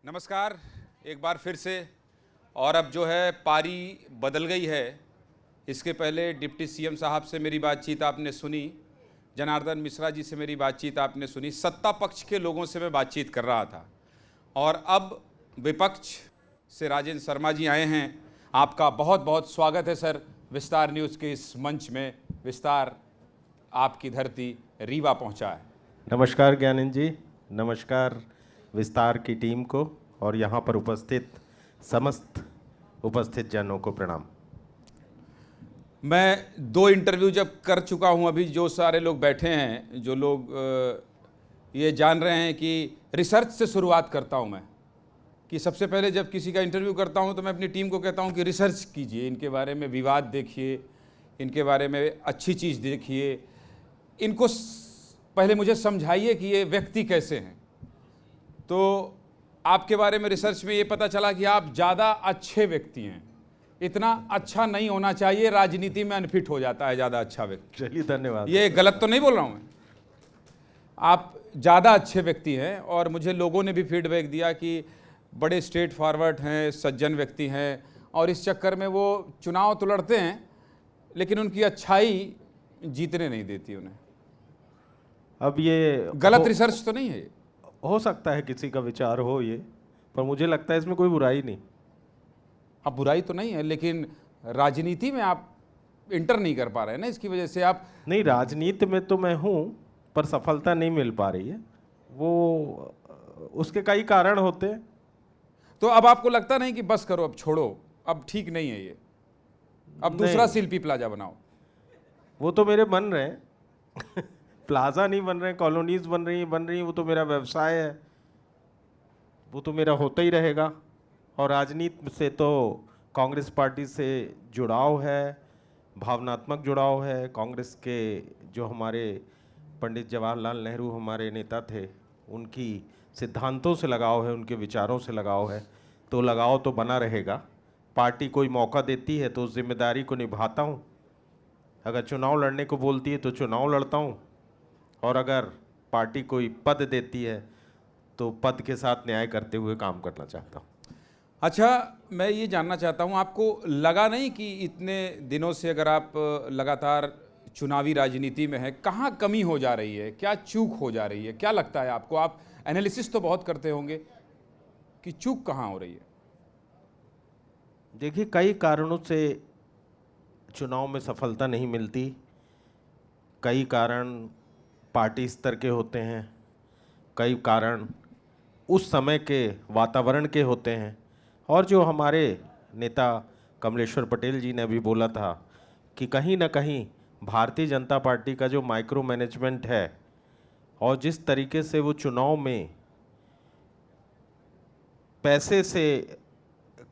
नमस्कार एक बार फिर से। और अब जो है पारी बदल गई है। इसके पहले डिप्टी सीएम साहब से मेरी बातचीत आपने सुनी, जनार्दन मिश्रा जी से मेरी बातचीत आपने सुनी, सत्ता पक्ष के लोगों से मैं बातचीत कर रहा था। और अब विपक्ष से राजेंद्र शर्मा जी आए हैं। आपका बहुत बहुत स्वागत है सर विस्तार न्यूज़ के इस मंच में। विस्तार आपकी धरती रीवा पहुंचा है। नमस्कार ज्ञानंद जी, नमस्कार विस्तार की टीम को और यहाँ पर उपस्थित समस्त उपस्थित जनों को प्रणाम। मैं 2 इंटरव्यू जब कर चुका हूँ, अभी जो सारे लोग बैठे हैं, जो लोग ये जान रहे हैं कि रिसर्च से शुरुआत करता हूँ मैं, कि सबसे पहले जब किसी का इंटरव्यू करता हूँ तो मैं अपनी टीम को कहता हूँ कि रिसर्च कीजिए, इनके बारे में विवाद देखिए, इनके बारे में अच्छी चीज़ देखिए, इनको पहले मुझे समझाइए कि ये व्यक्ति कैसे हैं। तो आपके बारे में रिसर्च में ये पता चला कि आप ज़्यादा अच्छे व्यक्ति हैं। इतना अच्छा नहीं होना चाहिए, राजनीति में अनफिट हो जाता है ज़्यादा अच्छा व्यक्ति। चलिए धन्यवाद। ये गलत तो नहीं बोल रहा हूँ मैं, आप ज़्यादा अच्छे व्यक्ति हैं। और मुझे लोगों ने भी फीडबैक दिया कि बड़े स्ट्रेट फॉरवर्ड हैं, सज्जन व्यक्ति हैं, और इस चक्कर में वो चुनाव तो लड़ते हैं लेकिन उनकी अच्छाई जीतने नहीं देती उन्हें। अब ये गलत रिसर्च तो नहीं है ये? हो सकता है किसी का विचार हो ये, पर मुझे लगता है इसमें कोई बुराई नहीं। अब बुराई तो नहीं है, लेकिन राजनीति में आप इंटर नहीं कर पा रहे हैं ना, इसकी वजह से आप। नहीं, राजनीति में तो मैं हूँ पर सफलता नहीं मिल पा रही है। वो उसके कई कारण होते हैं। तो अब आपको लगता नहीं कि बस करो, अब छोड़ो, अब ठीक नहीं है ये, अब दूसरा शिल्पी प्लाजा बनाओ? वो तो मेरे बन रहे हैं प्लाजा नहीं बन रहे, कॉलोनीज बन रही, वो तो मेरा व्यवसाय है, वो तो मेरा होता ही रहेगा। और राजनीति से तो कांग्रेस पार्टी से जुड़ाव है, भावनात्मक जुड़ाव है। कांग्रेस के जो हमारे पंडित जवाहरलाल नेहरू हमारे नेता थे, उनकी सिद्धांतों से लगाव है, उनके विचारों से लगाव है, तो लगाव तो बना रहेगा। पार्टी कोई मौका देती है तो उस जिम्मेदारी को निभाता हूँ। अगर चुनाव लड़ने को बोलती है तो चुनाव लड़ता हूँ, और अगर पार्टी कोई पद देती है तो पद के साथ न्याय करते हुए काम करना चाहता हूँ। अच्छा, मैं ये जानना चाहता हूँ, आपको लगा नहीं कि इतने दिनों से अगर आप लगातार चुनावी राजनीति में है, कहाँ कमी हो जा रही है, क्या चूक हो जा रही है? क्या लगता है आपको? आप एनालिसिस तो बहुत करते होंगे कि चूक कहाँ हो रही है? देखिए, कई कारणों से चुनाव में सफलता नहीं मिलती। कई कारण पार्टी स्तर के होते हैं, कई कारण उस समय के वातावरण के होते हैं। और जो हमारे नेता कमलेश्वर पटेल जी ने भी बोला था कि कहीं ना कहीं भारतीय जनता पार्टी का जो माइक्रो मैनेजमेंट है और जिस तरीके से वो चुनाव में पैसे से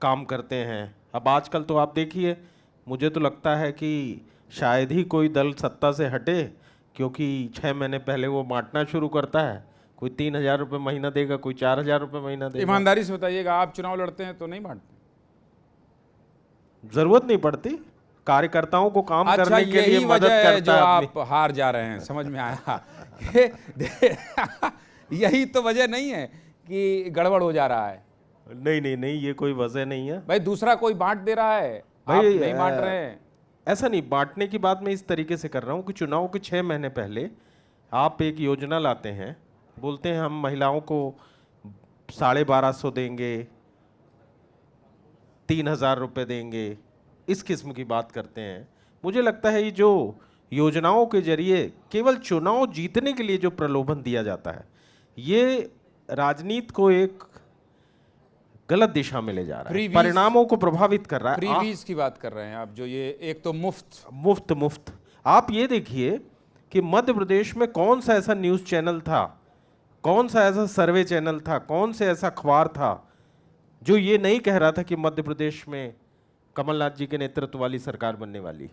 काम करते हैं, अब आजकल तो आप देखिए, मुझे तो लगता है कि शायद ही कोई दल सत्ता से हटे, क्योंकि 6 महीने पहले वो बांटना शुरू करता है। कोई 3,000 रुपये महीना देगा, कोई 4,000 रुपये महीना देगा। ईमानदारी से बताइएगा, आप चुनाव लड़ते हैं तो नहीं बांटते? जरूरत नहीं पड़ती, कार्यकर्ताओं को काम अच्छा, करने के लिए मदद वजह है जो करता है आप हार जा रहे हैं, समझ में आया यही तो वजह नहीं है कि गड़बड़ हो जा रहा है? नहीं नहीं नहीं, ये कोई वजह नहीं है भाई, दूसरा कोई बांट दे रहा है, आप भाई। नहीं बांट रहे हैं। ऐसा नहीं, बांटने की बात मैं इस तरीके से कर रहा हूँ कि चुनाव के 6 महीने पहले आप एक योजना लाते हैं, बोलते हैं हम महिलाओं को 1,250 देंगे, 3,000 रुपये देंगे, इस किस्म की बात करते हैं। मुझे लगता है ये जो योजनाओं के जरिए केवल चुनाव जीतने के लिए जो प्रलोभन दिया जाता है, ये राजनीति को एक गलत दिशा में ले जा रहा है, परिणामों को प्रभावित कर रहा है। फ्रीबीज की बात कर रहे हैं आप, जो ये एक तो मुफ्त आप ये देखिए कि मध्य प्रदेश में कौन सा ऐसा न्यूज़ चैनल था, कौन सा ऐसा सर्वे चैनल था, कौन से ऐसा अखबार था जो ये नहीं कह रहा था कि मध्य प्रदेश में कमलनाथ जी के नेतृत्व वाली सरकार बनने वाली।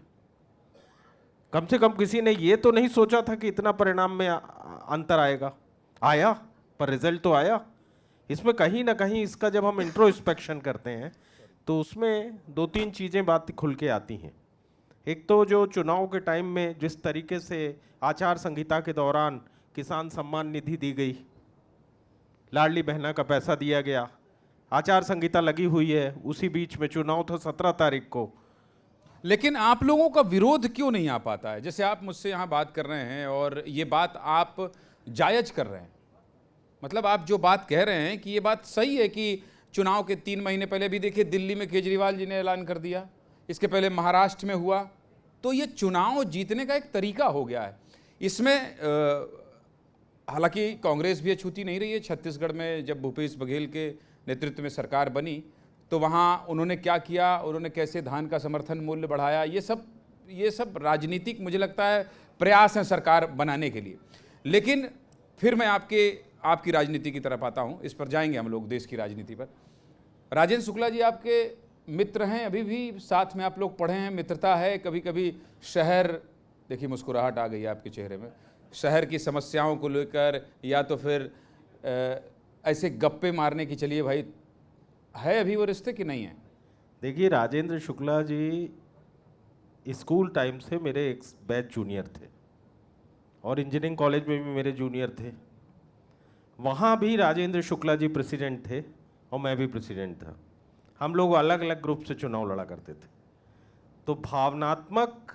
कम से कम किसी ने ये तो नहीं सोचा था कि इतना परिणाम में अंतर आएगा। आया, पर रिजल्ट तो आया। इसमें कहीं ना कहीं इसका जब हम इंट्रोस्पेक्शन करते हैं तो उसमें 2-3 चीज़ें बात खुल के आती हैं। एक तो जो चुनाव के टाइम में जिस तरीके से आचार संहिता के दौरान किसान सम्मान निधि दी गई, लाडली बहना का पैसा दिया गया, आचार संहिता लगी हुई है, उसी बीच में चुनाव था 17 तारीख को। लेकिन आप लोगों का विरोध क्यों नहीं आ पाता है? जैसे आप मुझसे यहाँ बात कर रहे हैं और ये बात आप जायज कर रहे हैं, मतलब आप जो बात कह रहे हैं कि ये बात सही है कि चुनाव के 3 महीने पहले भी देखिए दिल्ली में केजरीवाल जी ने ऐलान कर दिया, इसके पहले महाराष्ट्र में हुआ, तो ये चुनाव जीतने का एक तरीका हो गया है। इसमें हालांकि कांग्रेस भी अछूती नहीं रही है। छत्तीसगढ़ में जब भूपेश बघेल के नेतृत्व में सरकार बनी तो वहाँ उन्होंने क्या किया, उन्होंने कैसे धान का समर्थन मूल्य बढ़ाया, ये सब राजनीतिक मुझे लगता है प्रयास हैं सरकार बनाने के लिए। लेकिन फिर मैं आपकी राजनीति की तरफ आता हूँ, इस पर जाएंगे हम लोग, देश की राजनीति पर। राजेंद्र शुक्ला जी आपके मित्र हैं, अभी भी साथ में आप लोग पढ़े हैं, मित्रता है। कभी कभी शहर, देखिए मुस्कुराहट आ गई है आपके चेहरे में, शहर की समस्याओं को लेकर या तो फिर ऐसे गप्पे मारने की, चलिए भाई, है अभी वो रिश्ते कि नहीं है? देखिए, राजेंद्र शुक्ला जी स्कूल टाइम से मेरे एक बैच जूनियर थे और इंजीनियरिंग कॉलेज में भी मेरे जूनियर थे। वहाँ भी राजेंद्र शुक्ला जी प्रेसिडेंट थे और मैं भी प्रेसिडेंट था। हम लोग अलग अलग ग्रुप से चुनाव लड़ा करते थे। तो भावनात्मक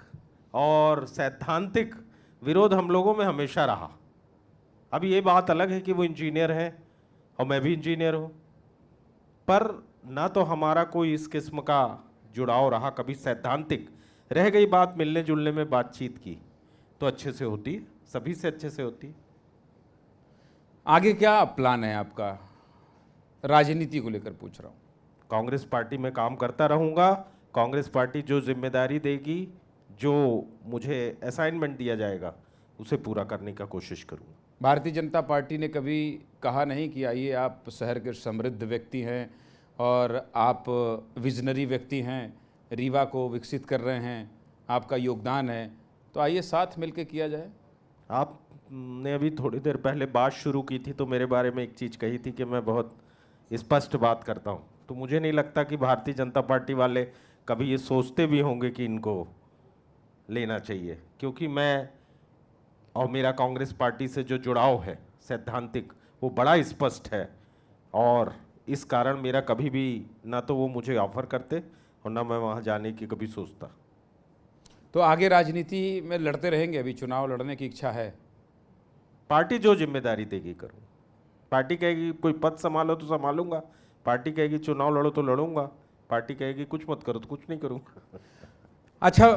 और सैद्धांतिक विरोध हम लोगों में हमेशा रहा। अब ये बात अलग है कि वो इंजीनियर हैं और मैं भी इंजीनियर हूँ, पर ना तो हमारा कोई इस किस्म का जुड़ाव रहा कभी सैद्धांतिक। रह गई बात मिलने जुलने में, बातचीत की तो अच्छे से होती, सभी से अच्छे से होती। आगे क्या प्लान है आपका? राजनीति को लेकर पूछ रहा हूँ। कांग्रेस पार्टी में काम करता रहूँगा। कांग्रेस पार्टी जो जिम्मेदारी देगी, जो मुझे असाइनमेंट दिया जाएगा, उसे पूरा करने का कोशिश करूँगा। भारतीय जनता पार्टी ने कभी कहा नहीं कि आइए, आप शहर के समृद्ध व्यक्ति हैं और आप विजनरी व्यक्ति हैं, रीवा को विकसित कर रहे हैं, आपका योगदान है, तो आइए साथ मिलकर किया जाए? आपने अभी थोड़ी देर पहले बात शुरू की थी तो मेरे बारे में एक चीज़ कही थी कि मैं बहुत स्पष्ट बात करता हूँ। तो मुझे नहीं लगता कि भारतीय जनता पार्टी वाले कभी ये सोचते भी होंगे कि इनको लेना चाहिए, क्योंकि मैं और मेरा कांग्रेस पार्टी से जो जुड़ाव है सैद्धांतिक, वो बड़ा स्पष्ट है। और इस कारण मेरा कभी भी ना तो वो मुझे ऑफर करते और ना मैं वहाँ जाने की कभी सोचता। तो आगे राजनीति में लड़ते रहेंगे? अभी चुनाव लड़ने की इच्छा है? पार्टी जो जिम्मेदारी देगी करूँ। पार्टी कहेगी कोई पद संभालो तो संभालूंगा, पार्टी कहेगी चुनाव लड़ो तो लड़ूंगा, पार्टी कहेगी कुछ मत करो तो कुछ नहीं करूँगा। अच्छा,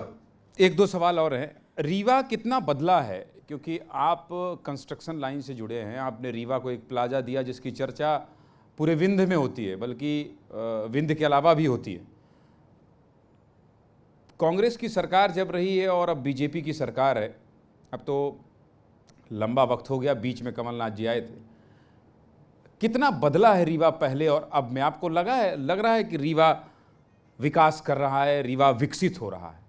1-2 सवाल और हैं। रीवा कितना बदला है? क्योंकि आप कंस्ट्रक्शन लाइन से जुड़े हैं, आपने रीवा को एक प्लाजा दिया जिसकी चर्चा पूरे विंध्य में होती है, बल्कि विंध्य के अलावा भी होती है। कांग्रेस की सरकार जब रही है और अब बीजेपी की सरकार है, अब तो लंबा वक्त हो गया, बीच में कमलनाथ जी आए थे। कितना बदला है रीवा पहले और अब में? आपको लग रहा है कि रीवा विकास कर रहा है, रीवा विकसित हो रहा है?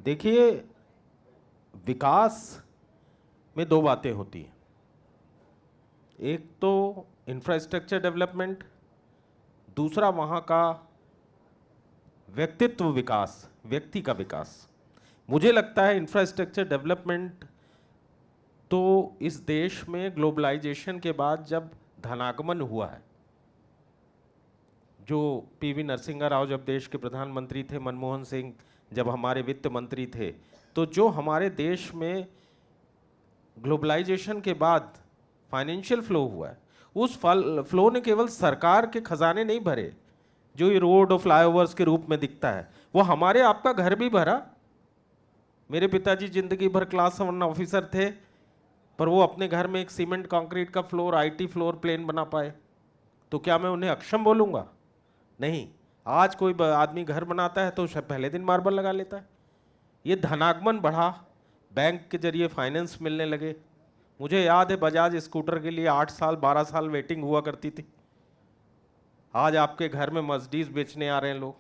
देखिए, विकास में 2 बातें होती हैं। एक तो इंफ्रास्ट्रक्चर डेवलपमेंट, दूसरा वहाँ का व्यक्तित्व विकास, व्यक्ति का विकास। मुझे लगता है इंफ्रास्ट्रक्चर डेवलपमेंट तो इस देश में ग्लोबलाइजेशन के बाद जब धनागमन हुआ है, जो पीवी नरसिम्हा राव जब देश के प्रधानमंत्री थे, मनमोहन सिंह जब हमारे वित्त मंत्री थे, तो जो हमारे देश में ग्लोबलाइजेशन के बाद फाइनेंशियल फ्लो हुआ है, उस फ्लो ने केवल सरकार के खजाने नहीं भरे, जो ये रोड और फ्लाईओवर्स के रूप में दिखता है, वो हमारे आपका घर भी भरा। मेरे पिताजी जिंदगी भर क्लास 1 ऑफिसर थे, पर वो अपने घर में एक सीमेंट कंक्रीट का फ्लोर, आईटी फ्लोर प्लेन बना पाए, तो क्या मैं उन्हें अक्षम बोलूँगा? नहीं। आज कोई आदमी घर बनाता है तो पहले दिन मार्बल लगा लेता है। ये धनागमन बढ़ा, बैंक के जरिए फाइनेंस मिलने लगे। मुझे याद है बजाज स्कूटर के लिए 8 साल 12 साल वेटिंग हुआ करती थी। आज आपके घर में मर्सिडीज बेचने आ रहे हैं लोग।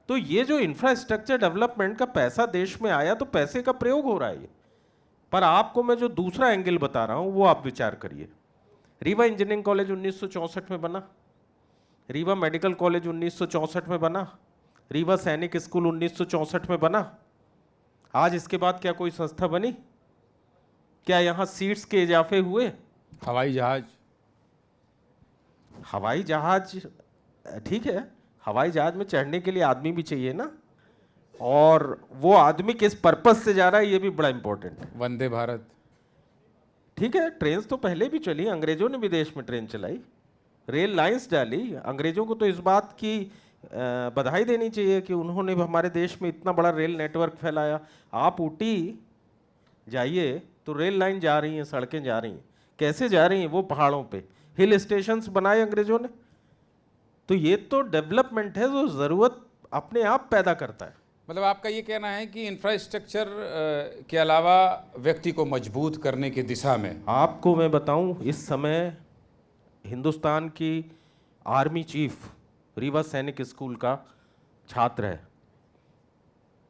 तो ये जो इंफ्रास्ट्रक्चर डेवलपमेंट का पैसा देश में आया, तो पैसे का प्रयोग हो रहा है ये। पर आपको मैं जो दूसरा एंगल बता रहा हूँ वो आप विचार करिए। रीवा इंजीनियरिंग कॉलेज 1964 में बना, रीवा मेडिकल कॉलेज 1964 में बना, रीवा सैनिक स्कूल 1964 में बना। आज इसके बाद क्या कोई संस्था बनी? क्या यहाँ सीट्स के इजाफे हुए? हवाई जहाज हवाई जहाज ठीक है, हवाई जहाज में चढ़ने के लिए आदमी भी चाहिए ना, और वो आदमी किस पर्पस से जा रहा है ये भी बड़ा इंपॉर्टेंट है। वंदे भारत। ठीक है, ट्रेन तो पहले भी चली, अंग्रेजों ने भी देश में ट्रेन चलाई, रेल लाइंस डाली। अंग्रेजों को तो इस बात की बधाई देनी चाहिए कि उन्होंने भी हमारे देश में इतना बड़ा रेल नेटवर्क फैलाया। आप ऊटी जाइए तो रेल लाइन जा रही हैं, सड़कें जा रही हैं, कैसे जा रही हैं? वो पहाड़ों पे हिल स्टेशंस बनाए अंग्रेजों ने। तो ये तो डेवलपमेंट है जो ज़रूरत अपने आप पैदा करता है। मतलब आपका ये कहना है कि इंफ्रास्ट्रक्चर के अलावा व्यक्ति को मजबूत करने की दिशा में। आपको मैं बताऊं, इस समय हिंदुस्तान की आर्मी चीफ रीवा सैनिक स्कूल का छात्र है,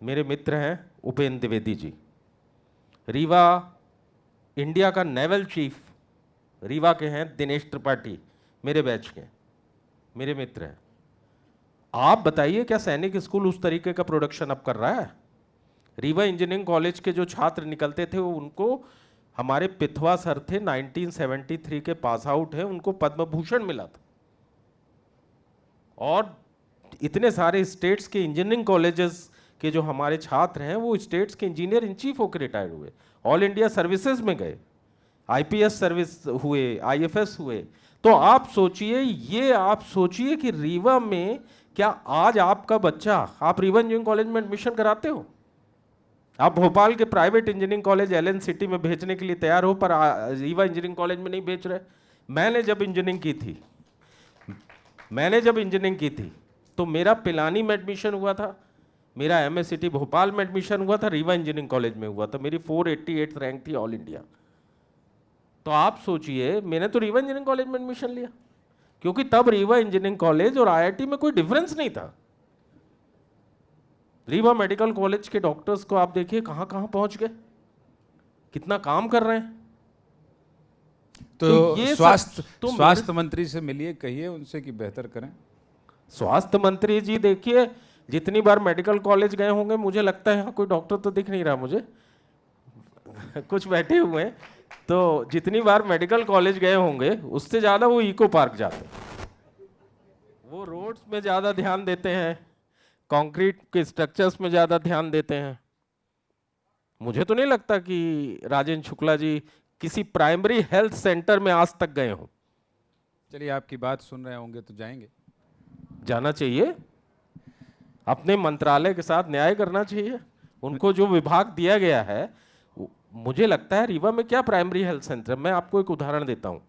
मेरे मित्र हैं उपेंद्र द्विवेदी जी। रीवा इंडिया का नेवल चीफ रीवा के हैं दिनेश त्रिपाठी, मेरे बैच के, मेरे मित्र हैं। आप बताइए क्या सैनिक स्कूल उस तरीके का प्रोडक्शन अब कर रहा है? रीवा इंजीनियरिंग कॉलेज के जो छात्र निकलते थे उनको, हमारे पिथवा सर थे 1973 के पास आउट है, उनको पद्म भूषण मिला था। और इतने सारे स्टेट्स के इंजीनियरिंग कॉलेजेस के जो हमारे छात्र हैं वो स्टेट्स के इंजीनियर इन चीफ होकर रिटायर हुए, ऑल इंडिया सर्विसेज में गए, आईपीएस सर्विस हुए, आईएफएस हुए। तो आप सोचिए, ये आप सोचिए कि रीवा में क्या आज आपका बच्चा, आप रीवा इंजीनियरिंग कॉलेज में एडमिशन कराते हो? आप भोपाल के private engineering college LN city में भेजने के लिए तैयार हो, पर रीवा इंजीनियरिंग कॉलेज में नहीं भेज रहे। मैंने जब इंजीनियरिंग की थी तो मेरा पिलानी में एडमिशन हुआ था, मेरा एमएस भोपाल में एडमिशन हुआ था, रीवा इंजीनियरिंग कॉलेज में हुआ था, मेरी 488 रैंक थी ऑल इंडिया। तो आप सोचिए, मैंने तो रीवा इंजीनियरिंग कॉलेज में एडमिशन लिया क्योंकि तब रीवा इंजीनियरिंग कॉलेज और आईआईटी में कोई डिफरेंस नहीं था। रीवा मेडिकल कॉलेज के डॉक्टर्स को आप देखिए कहां कहां पहुंच गए, कितना काम कर रहे हैं। तो ये स्वास्थ्य मंत्री से मिलिए, कहिए उनसे कि बेहतर करें। स्वास्थ्य मंत्री जी देखिए, जितनी बार मेडिकल कॉलेज गए होंगे, मुझे लगता है यहाँ कोई डॉक्टर तो दिख नहीं रहा मुझे कुछ बैठे हुए हैं, तो जितनी बार मेडिकल कॉलेज गए होंगे उससे ज़्यादा वो इको पार्क जाते हैं। वो रोड्स में ज़्यादा ध्यान देते हैं, कंक्रीट के स्ट्रक्चर्स में ज़्यादा ध्यान देते हैं। मुझे तो नहीं लगता कि राजेंद्र शुक्ला जी किसी प्राइमरी हेल्थ सेंटर में आज तक गए हों। चलिए, आपकी बात सुन रहे होंगे तो जाएंगे, जाना चाहिए, अपने मंत्रालय के साथ न्याय करना चाहिए। उनको जो विभाग दिया गया है, मुझे लगता है रीवा में क्या प्राइमरी हेल्थ सेंटर, मैं आपको एक उदाहरण देता हूं।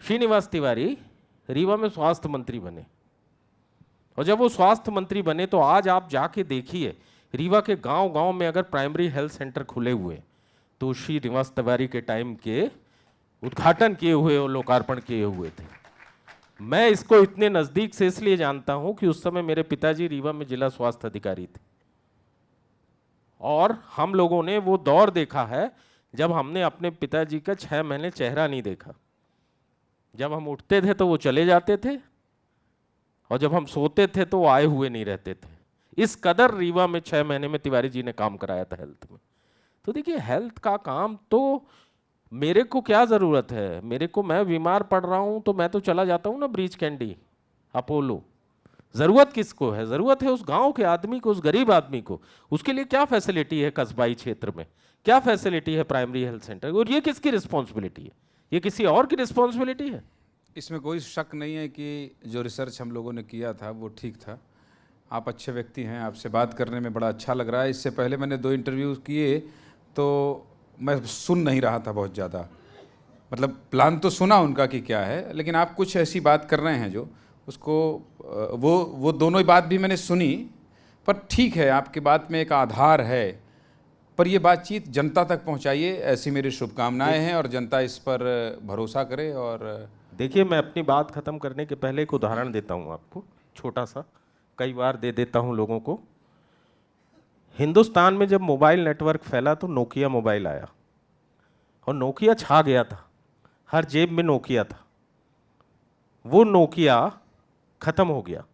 श्रीनिवास तिवारी रीवा में स्वास्थ्य मंत्री बने, और जब वो स्वास्थ्य मंत्री बने तो आज आप जाके देखिए रीवा के गांव-गांव में अगर प्राइमरी हेल्थ सेंटर खुले हुए तो श्रीनिवास तिवारी के टाइम के उद्घाटन किए हुए और लोकार्पण किए हुए थे। मैं इसको इतने नज़दीक से इसलिए जानता हूं कि उस समय मेरे पिताजी रीवा में जिला स्वास्थ्य अधिकारी थे, और हम लोगों ने वो दौर देखा है जब हमने अपने पिताजी का 6 महीने चेहरा नहीं देखा। जब हम उठते थे तो वो चले जाते थे, और जब हम सोते थे तो वो आए हुए नहीं रहते थे। इस कदर रीवा में 6 महीने में तिवारी जी ने काम कराया था हेल्थ में। तो देखिए, हेल्थ का काम तो मेरे को क्या ज़रूरत है, मेरे को, मैं बीमार पड़ रहा हूँ तो मैं तो चला जाता हूँ ना ब्रीच कैंडी, अपोलो। ज़रूरत किसको है? ज़रूरत है उस गांव के आदमी को, उस गरीब आदमी को। उसके लिए क्या फैसिलिटी है कस्बाई क्षेत्र में, क्या फैसिलिटी है प्राइमरी हेल्थ सेंटर, और ये किसकी रिस्पॉन्सिबिलिटी है? ये किसी और की रिस्पॉन्सिबिलिटी है? इसमें कोई शक नहीं है कि जो रिसर्च हम लोगों ने किया था वो ठीक था। आप अच्छे व्यक्ति हैं, आपसे बात करने में बड़ा अच्छा लग रहा है। इससे पहले मैंने 2 इंटरव्यूज़ किए तो मैं सुन नहीं रहा था बहुत ज़्यादा, मतलब प्लान तो सुना उनका कि क्या है, लेकिन आप कुछ ऐसी बात कर रहे हैं जो उसको, वो दोनों ही बात भी मैंने सुनी, पर ठीक है, आपकी बात में एक आधार है, पर ये बातचीत जनता तक पहुंचाइए, ऐसी मेरी शुभकामनाएं हैं, और जनता इस पर भरोसा करे। और देखिए, मैं अपनी बात खत्म करने के पहले एक उदाहरण देता हूँ आपको, छोटा सा, कई बार दे देता हूँ लोगों को। हिंदुस्तान में जब मोबाइल नेटवर्क फैला तो नोकिया मोबाइल आया, और नोकिया छा गया था, हर जेब में नोकिया था। वो नोकिया ख़त्म हो गया।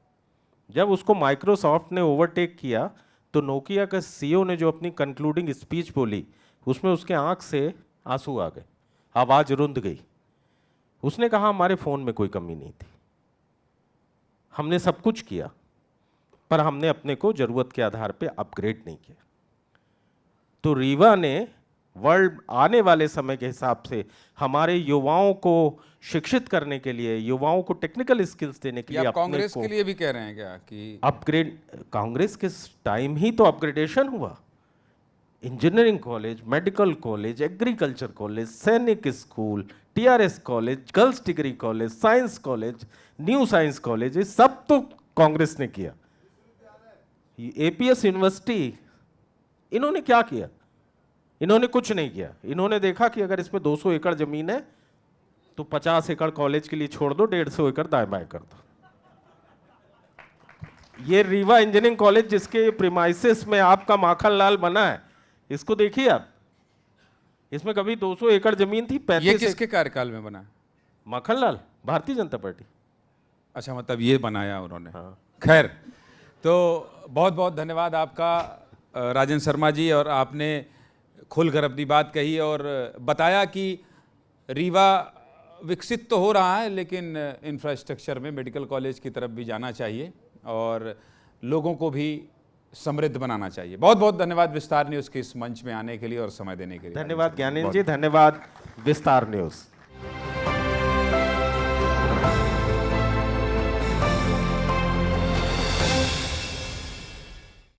जब उसको माइक्रोसॉफ्ट ने ओवरटेक किया तो नोकिया का सीईओ ने जो अपनी कंक्लूडिंग स्पीच बोली, उसमें उसके आंख से आंसू आ गए, आवाज़ रुंध गई। उसने कहा हमारे फ़ोन में कोई कमी नहीं थी, हमने सब कुछ किया, पर हमने अपने को ज़रूरत के आधार पे अपग्रेड नहीं किया। तो रीवा ने वर्ल्ड आने वाले समय के हिसाब से हमारे युवाओं को शिक्षित करने के लिए, युवाओं को टेक्निकल स्किल्स देने के ये लिए आप कांग्रेस के लिए भी कह रहे हैं क्या कि अपग्रेड, कांग्रेस के टाइम ही तो अपग्रेडेशन हुआ। Engineering college, medical college, agriculture college, Sainik school, TRS college, girls degree college, science college, new science college, ये सब तो कांग्रेस ने किया। एपीएस यूनिवर्सिटी, इन्होंने क्या किया? इन्होंने कुछ नहीं किया। इन्होंने देखा कि अगर इसमें 200 एकड़ जमीन है तो 50 एकड़ कॉलेज के लिए छोड़ दो, 150 एकड़ दाएं बाएं कर दो। ये रीवा इंजीनियरिंग कॉलेज जिसके प्रीमाइसेस में आपका माखनलाल बना है, इसको देखिए आप, इसमें कभी 200 एकड़ जमीन थी। 35 ये किसके कार्यकाल में बना? माखनलाल, भारतीय जनता पार्टी। अच्छा, मतलब ये बनाया उन्होंने। हाँ। खैर, तो बहुत बहुत धन्यवाद आपका राजेंद्र शर्मा जी, और आपने खुलकर अपनी बात कही और बताया कि रीवा विकसित तो हो रहा है, लेकिन इंफ्रास्ट्रक्चर में मेडिकल कॉलेज की तरफ भी जाना चाहिए और लोगों को भी समृद्ध बनाना चाहिए। बहुत बहुत धन्यवाद विस्तार न्यूज़ के इस मंच में आने के लिए और समय देने के लिए। धन्यवाद ज्ञानेंद्र जी, धन्यवाद विस्तार न्यूज़।